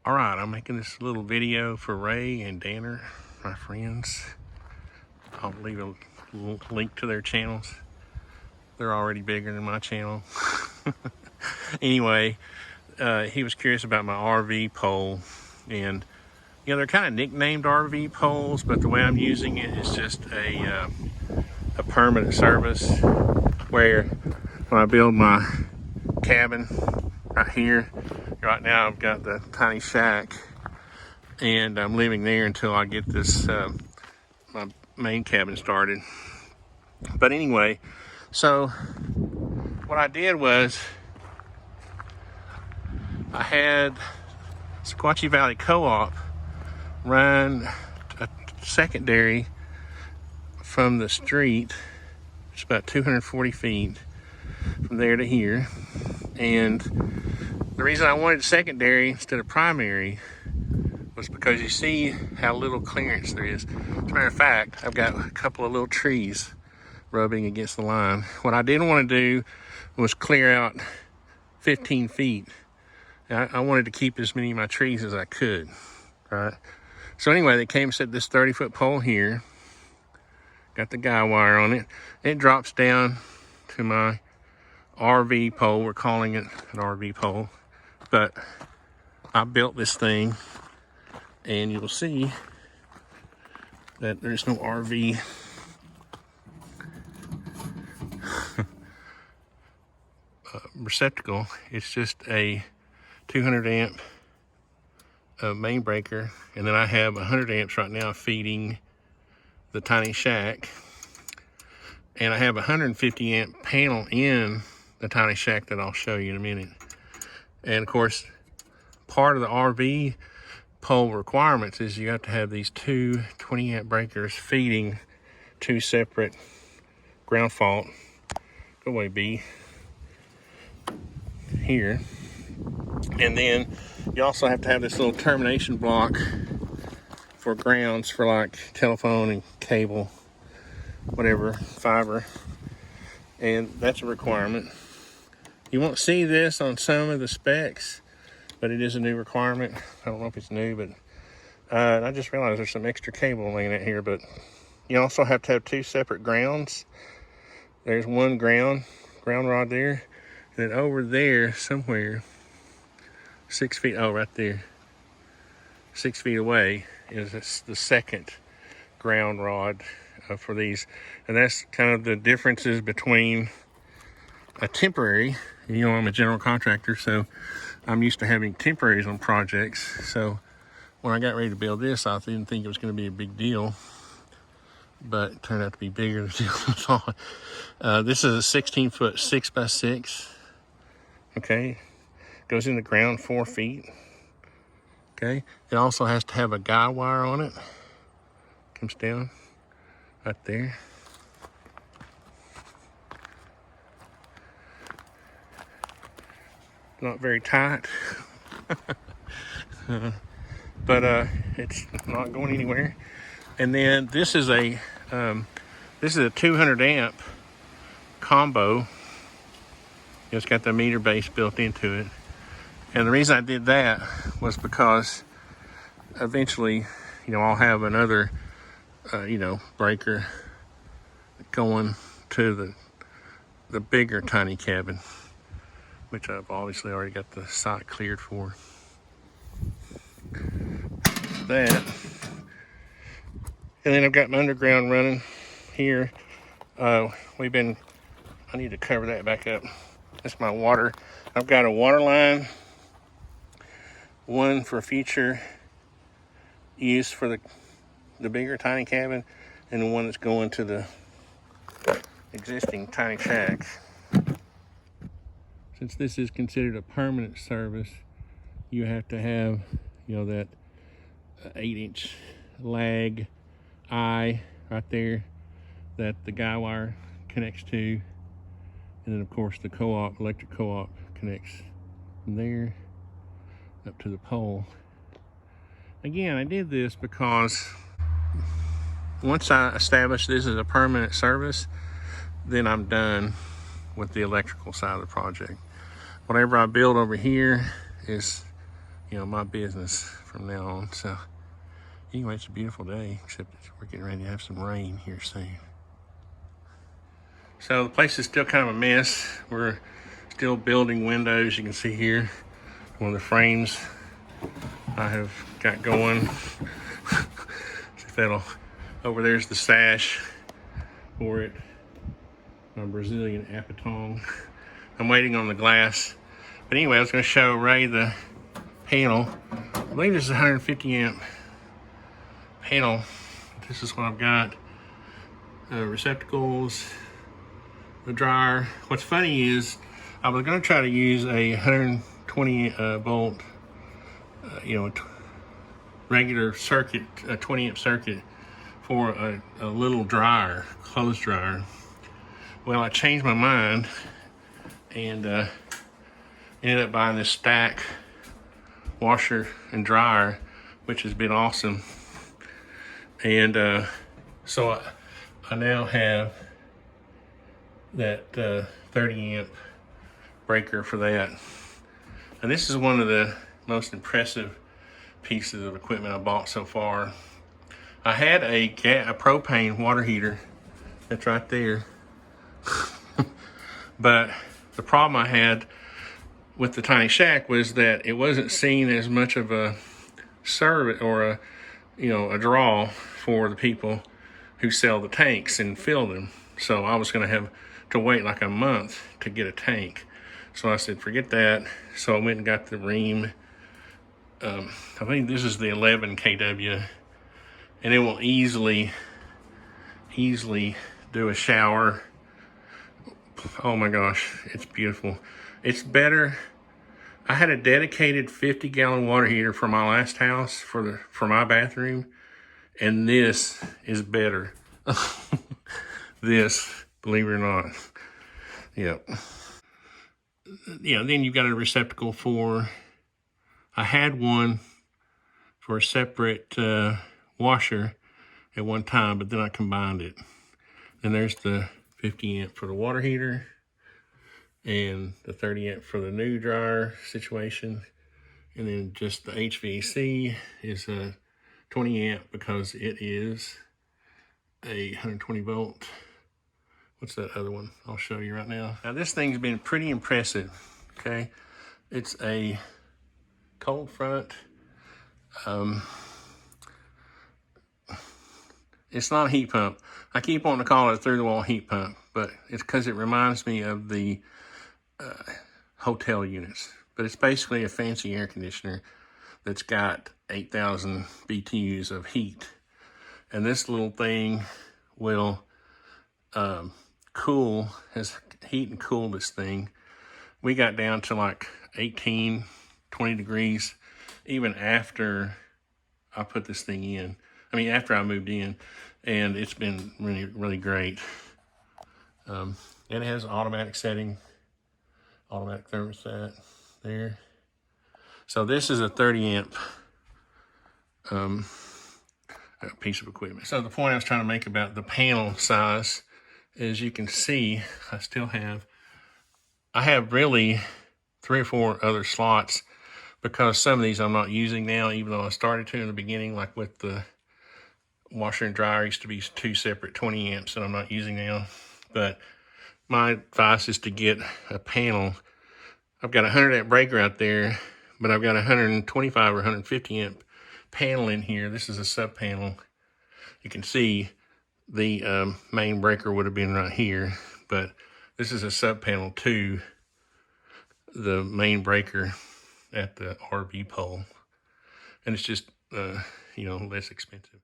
All right, I'm making this little video for Ray and Danner, my friends. I'll leave a link to their channels. They're already bigger than my channel. Anyway, he was curious about my RV pole, and you know, they're kind of nicknamed RV poles, but the way I'm using it is just a permanent service, where when I build my cabin right here, right now I've got the tiny shack, and I'm living there until I get this my main cabin started. But anyway, so what I did was I had Sequatchie Valley Co-op run a secondary from the street. It's about 240 feet from there to here. And the reason I wanted secondary instead of primary was because you see how little clearance there is. As a matter of fact, I've got a couple of little trees rubbing against the line. What I didn't want to do was clear out 15 feet. I wanted to keep as many of my trees as I could, right? So anyway, they came and set this 30-foot pole here. Got the guy wire on it. It drops down to my RV pole. We're calling it an RV pole. But I built this thing, and you'll see that there's no RV receptacle. It's just a 200 amp main breaker, and then I have 100 amps right now feeding the tiny shack, and I have a 150 amp panel in the tiny shack that I'll show you in a minute. And of course, part of the RV pole requirements is you have to have these two 20 amp breakers feeding two separate ground fault, go away B, here. And then you also have to have this little termination block for grounds for like telephone and cable, whatever, fiber. And that's a requirement. You won't see this on some of the specs, but it is a new requirement. I don't know if it's new, but I just realized there's some extra cable laying out here. But you also have to have two separate grounds. There's one ground rod there, and then over there somewhere, 6 feet, oh, right there, 6 feet away is the second ground rod for these. And that's kind of the differences between a temporary, you know, I'm a general contractor, so I'm used to having temporaries on projects. So when I got ready to build this, I didn't think it was going to be a big deal, but it turned out to be bigger than I thought. This is a 16-foot 6x6. Okay, goes in the ground 4 feet. Okay, it also has to have a guy wire on it. Comes down right there. Not very tight, but it's not going anywhere. And then this is a 200 amp combo. It's got the meter base built into it. And the reason I did that was because eventually, you know, I'll have another, breaker going to the bigger tiny cabin, which I've obviously already got the site cleared for. That. And then I've got my underground running here. I need to cover that back up. That's my water. I've got a water line, one for future use for the bigger tiny cabin, and the one that's going to the existing tiny shack. Since this is considered a permanent service, you have to have, you know, that 8-inch lag eye right there that the guy wire connects to. And then of course the co-op, electric co-op, connects from there up to the pole. Again, I did this because once I establish this as a permanent service, then I'm done with the electrical side of the project. Whatever I build over here is, my business from now on. So anyway, it's a beautiful day, except we're getting ready to have some rain here soon. So the place is still kind of a mess. We're still building windows. You can see here one of the frames I have got going. See if that'll, over there's the sash for it. My Brazilian Apatong. I'm waiting on the glass. But anyway, I was going to show Ray the panel. I believe this is a 150 amp panel. This is what I've got. Receptacles, the dryer. What's funny is I was going to try to use a 120 volt, regular circuit, a 20 amp circuit for a little dryer, clothes dryer. Well, I changed my mind and ended up buying this stack washer and dryer, which has been awesome. And so I now have that 30 amp breaker for that. And this is one of the most impressive pieces of equipment I bought so far. I had a propane water heater that's right there. But the problem I had with the tiny shack was that it wasn't seen as much of a service or a draw for the people who sell the tanks and fill them. So I was going to have to wait like a month to get a tank. So I said, forget that. So I went and got the Ream. I think this is the 11 kW, and it will easily do a shower. Oh my gosh, it's beautiful. It's better. I had a dedicated 50-gallon water heater for my last house for my bathroom, and this is better. This, believe it or not. Yep. Then you've got a receptacle for, I had one for a separate washer at one time, but then I combined it. And there's the 50 amp for the water heater and the 30 amp for the new dryer situation. And then just the HVAC is a 20 amp because it is a 120 volt. What's that other one? I'll show you right now. Now this thing's been pretty impressive, okay? It's a cold front. It's not a heat pump. I keep wanting to call it a through-the-wall heat pump, but it's because it reminds me of the hotel units. But it's basically a fancy air conditioner that's got 8,000 BTUs of heat. And this little thing will heat and cool this thing. We got down to like 18, 20 degrees even after I put this thing in. I mean, after I moved in, and it's been really, really great. It has automatic setting, automatic thermostat there. So this is a 30 amp piece of equipment. So the point I was trying to make about the panel size, as you can see, I have really 3 or 4 other slots because some of these I'm not using now, even though I started to in the beginning, like with the washer and dryer used to be 2 separate 20 amps that I'm not using now. But my advice is to get a panel. I've got a 100 amp breaker out there, but I've got a 125 or 150 amp panel in here. This is a sub panel. You can see the main breaker would have been right here, but this is a sub panel to the main breaker at the RV pole, and it's just less expensive.